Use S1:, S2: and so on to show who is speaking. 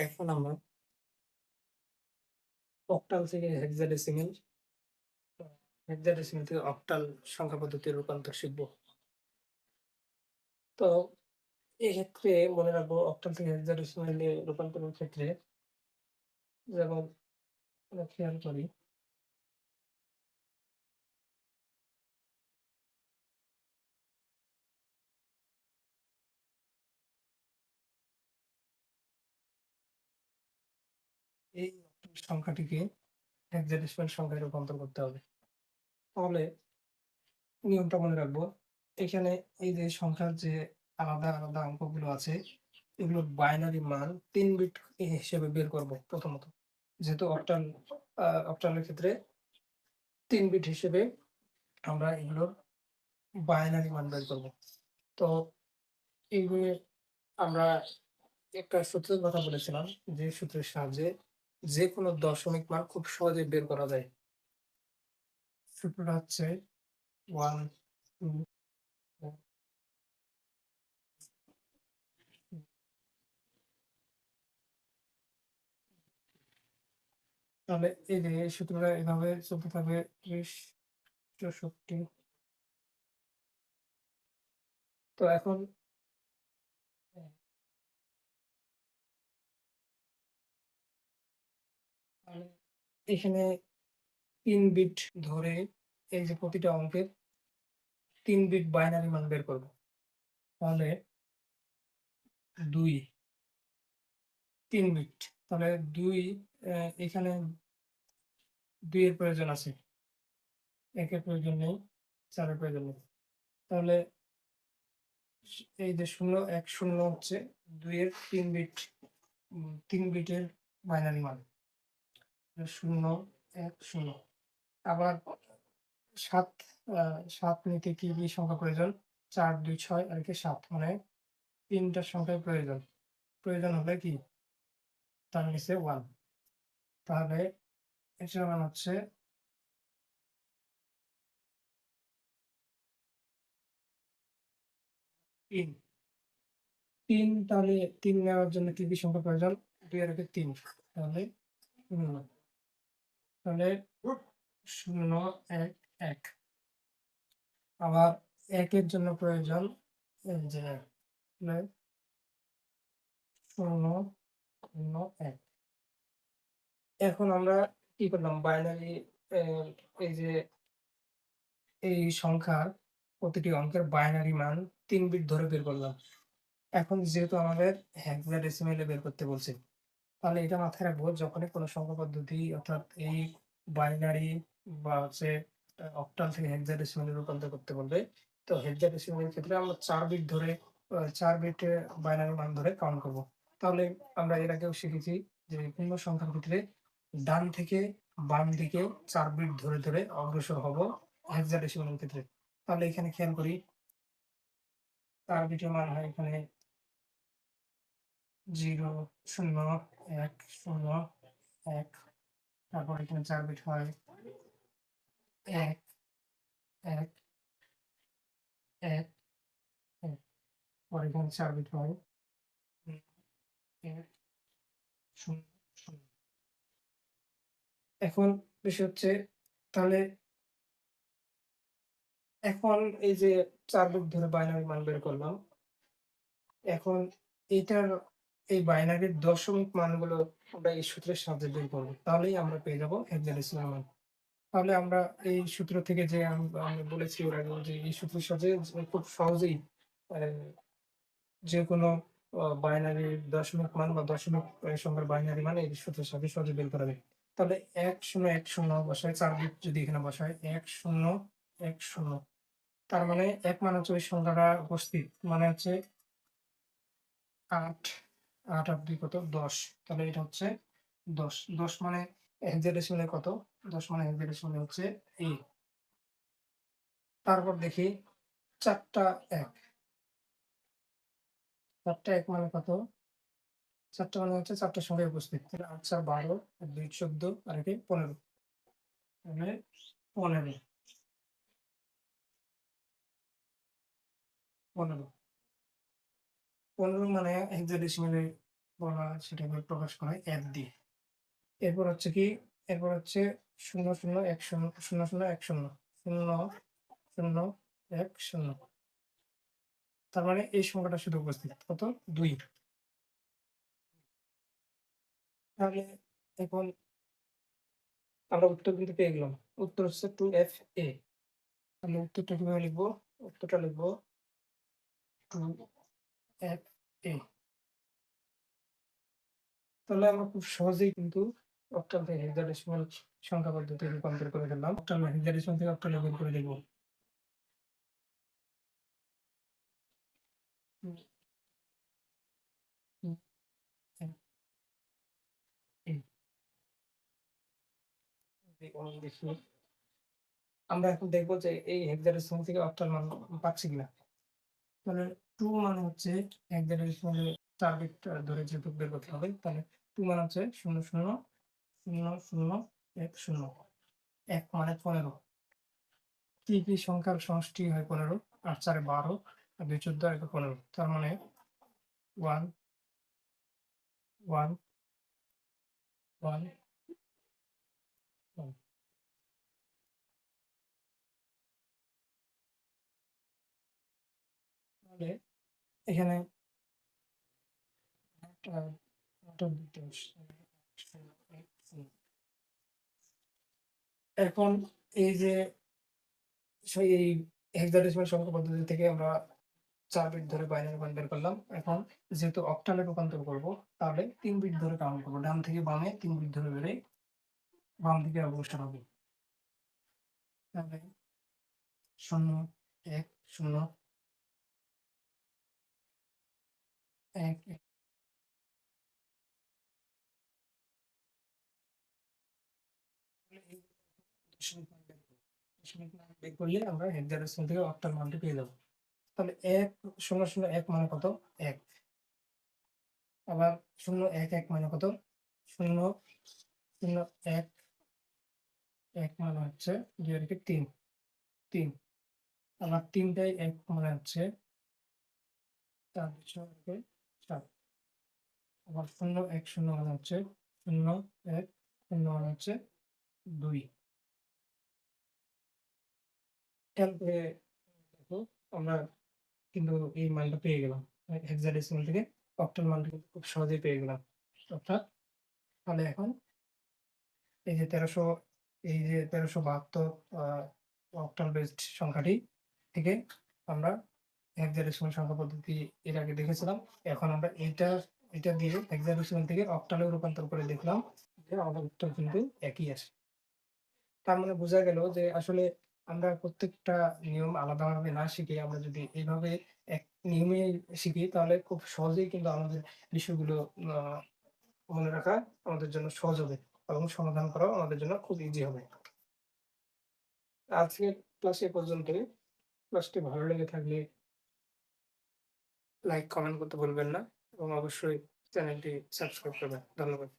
S1: এখন আমরা অক্টাল থেকে হেক্সাডেসিমেল থেকে অক্টাল সংখ্যা পদ্ধতির রূপান্তর শিখব। তো এক্ষেত্রে মনে রাখবো অক্টাল থেকে হেক্সাডেসিমেলে রূপান্তরের ক্ষেত্রে যেমন আমরা খেয়াল করি এই অক্টাল সংখ্যাটিকে হেক্সাডেসিমেল সংখ্যায় রূপান্তর করতে হবে। তাহলে নিয়মটা মনে রাখবো। এখানে এই যে সংখ্যার যে আলাদা অঙ্কগুলো আছে, এগুলোর বাইনারি মান ৩ বিট হিসেবে বের করব প্রথমত। যেহেতু অক্টালের ক্ষেত্রে ৩ বিট হিসেবে আমরা এগুলোর বাইনারি মান বের করব। তো এইগুলো আমরা একটা সূত্রের কথা বলেছিলাম, যে সূত্রের সাহায্যে যেকোনো দশমিক মান খুব সহজেই বের করা যায়। সূত্রটা হচ্ছে 1, 2, তাহলে এই যে এই সূত্রটা এভাবে চলতে থাকবে ৩০, ৬৪। তো এখন এখানে ৩ বিট ধরে এই যে প্রতিটা অঙ্কের ৩ বিট বাইনারি মান বের করব। তাহলে ২, ৩ বিট। তাহলে ২ এখানে ২ এর প্রয়োজন আছে। ১ এর প্রয়োজন নেই, ৪ এর প্রয়োজন নেই। তাহলে এই যে ০, ১, ০ হচ্ছে ২ এর ৩ বিট ৩ বিটের বাইনারি মান। ০, ১, ০। আবার ৭ ৭ নিতে কি সংখ্যা প্রয়োজন? ৪, ২, ৬ আর একে ৭ মানে ৩ টা সংখ্যাই প্রয়োজন। প্রয়োজন হলে কি? তার নিচে 1। তাহলে এটার মান হচ্ছে ৩। ৩ তাহলে ৩ নেওয়ার জন্য কি সংখ্যা প্রয়োজন? ২ আর একে ৩। তাহলে ০। তাহলে ০, ১, ১। আবার ১ এর জন্য প্রয়োজন এই যে ০, ০, ১। এখন আমরা কি করলাম? বাইনারি এ এই যে এই সংখ্যার প্রতিটি অঙ্কের বাইনারি মান ৩ বিট ধরে বের করলাম। এখন যেহেতু আমাদের হেক্সাডেসিমেলে বের করতে বলছে, তাহলে এটা মাথায় রাখবো যখনই কোনো সংখ্যা পদ্ধতি অর্থাৎ এই বাইনারি বা হচ্ছে অক্টাল থেকে হেক্সাডেসিমেলে রূপান্তর করতে বলবে, তো হেক্সাডেসিমেলের ক্ষেত্রে আমরা ৪ বিট ধরে ৪ বিট বাইনারি মান ধরে কাউন্ট করব। তাহলে আমরা এর আগেও শিখেছি যে পূর্ণ সংখ্যার ক্ষেত্রে ডান থেকে বাম দিকে ৪ বিট ধরে অগ্রসর হব হেক্সাডেসিমেলের ক্ষেত্রে। তাহলে এখানে খেয়াল করি ৪ বিটের মান হয় এখানে ০, ০, ১, ০, ১। তারপর এখানে ৪ বিট হয় ১, ১, ১, ১। পরে এখানে ৪ বিট হয় ১, ০, ০। এখন বিষয় হচ্ছে তাহলে এখন এই যে ৪ বিট ধরে বাইনারি মান বের করলাম। এখন এইটার এই বাইনারির দশমিক মানগুলো আমরা এই সূত্রের সাহায্যে বের করব। তাহলেই আমরা পেয়ে যাব হেক্সাডেসিমাল মান। তাহলে আমরা এই সূত্র থেকে যে আমি বলেছি এর আগেও যে এই সূত্রের সাহায্যে খুব সহজেই অ্যা যেকোনো বাইনারি দশমিক মান বা দশমিক সংখ্যার বাইনারি মান এই সূত্রের সাহায্যে সহজে বের করা যায়। তাহলে ১০১০ বসাই ৪ বিট যদি এখানে বসাই ১০১০ তার মানে ১ মানে হচ্ছে ওই সংখ্যাটা উপস্থিত। মানে হচ্ছে ৮, ৮ আর ২ কত? ১০। তাহলে এটা হচ্ছে ১০। ১০ মানে হেক্সাডেসিমালে কত? ১০ মানে হেক্সাডেসিমালে হচ্ছে এই। তারপর দেখি ৪ টা ১। ৪ টা ১ মানে কত? ৪ টা মানে হচ্ছে ৪ টা সংখ্যাই উপস্থিত। তাহলে ৮, ৪, ১২ আর ২, ১৪ আর একে ১৫। তাহলে ১৫, ১৫। ১৫ মানে হেক্সাডেসিমালে বলা হয় সেটাকে প্রকাশ করা হয় F দিয়ে। এরপর হচ্ছে কি, এরপর হচ্ছে ০, ০, ১, ০, ০, ০, ১, ০, ০, ০, ১, ০। তার মানে এই সংখ্যাটা শুধু উপস্থিত। কত? ২। তাহলে এখন আমরা উত্তর কিন্তু পেয়ে গেলাম। উত্তর হচ্ছে 2FA। তাহলে উত্তরটা কিভাবে লিখব? উত্তরটা লিখব 2FA। তাহলে আমরা খুব সহজেই কিন্তু অক্টাল থেকে হেক্সাডেসিমাল সংখ্যা পদ্ধতি রূপান্তর করে ফেললাম। অক্টাল হেক্সাডেসিমাল থেকে অক্টালে বের করে দেখব। হুম, হুম, হ্যাঁ, এই দেখি। আমরা এখন দেখব যে এই হেক্সাডেসিমাল থেকে অক্টাল মান পাচ্ছি কিনা। তাহলে 2 মানে হচ্ছে হেক্সাডেসিমালে 4 বিট ধরে যেহেতু বের করতে হবে, তাহলে 2 মানে হচ্ছে ০, ০, ০, ০, ১, ০। ১ মানে ১৫। কি সংখ্যার সমষ্টি হয় ১৫, ৮ ৪ ১২, আর ২ ১৪ আর ১ ১৫। তার মানে 1, 1, 1, 1। তাহলে এখানে একটা দিতে আসছে। এখন এই যে এই হেক্সাডেসিমাল সংখ্যা পদ্ধতি থেকে আমরা ৪ বিট ধরে বাইনারি মান বের করলাম। এখন যেহেতু অক্টালে রূপান্তর করব, তাহলে ৩ বিট ধরে কাউন্ট করব। ডান থেকে বামে ৩ বিট ধরে বের বাম দিকে অগ্রসর হবে। তাহলে ০, ১, ০, ১, ১। এই দশমিক মান বের করব। দশমিক মান বের করলে আমরা হেক্সাডেসিমাল থেকে অক্টাল মানটি পেয়ে যাব। তাহলে ১, ০, ০, ১ মানে কত? ১। আবার ০, ১, ১ মানে কত? ০, ০, ১, ১ মানে হচ্ছে ২ আর ১ ৩, ৩। আবার ৩ টায় ১ মানে হচ্ছে ৪, ৬ আর ৭। আবার ০, ১, ০ মানে হচ্ছে ০, ১, ০ মানে হচ্ছে ২। খেয়াল করে দেখো, আমরা কিন্তু এই মানটা পেয়ে গেলাম। হেক্সাডেসিমাল থেকে অক্টাল মানটা কিন্তু খুব সহজেই পেয়ে গেলাম। অর্থাৎ তাহলে এখন এই যে ১৩০০, এই যে ১৩৭২ আ অক্টাল বেসড সংখ্যাটি থেকে আমরা হেক্সাডেসিমাল সংখ্যা পদ্ধতি এর আগে দেখেছিলাম। এখন আমরা এটা দিয়ে হেক্সাডেসিমাল থেকে অক্টালে রূপান্তর করে দেখলাম যে আমাদের উত্তর কিন্তু একই আসে। তার মানে বোঝা গেল যে আসলে আমরা প্রত্যেকটা নিয়ম আলাদাভাবে না শিখে আমরা যদি এইভাবে এক নিয়মে শিখি, তাহলে খুব সহজেই কিন্তু আমাদের বিষয়গুলো আ মনে রাখা আমাদের জন্য সহজ হবে এবং সমাধান করাও আমাদের জন্য খুব ইজি হবে। আজকের ক্লাস এ পর্যন্তই। ক্লাসটি ভালো লেগে থাকলে লাইক, কমেন্ট করতে ভুলবেন না এবং অবশ্যই চ্যানেলটি সাবস্ক্রাইব করবেন। ধন্যবাদ।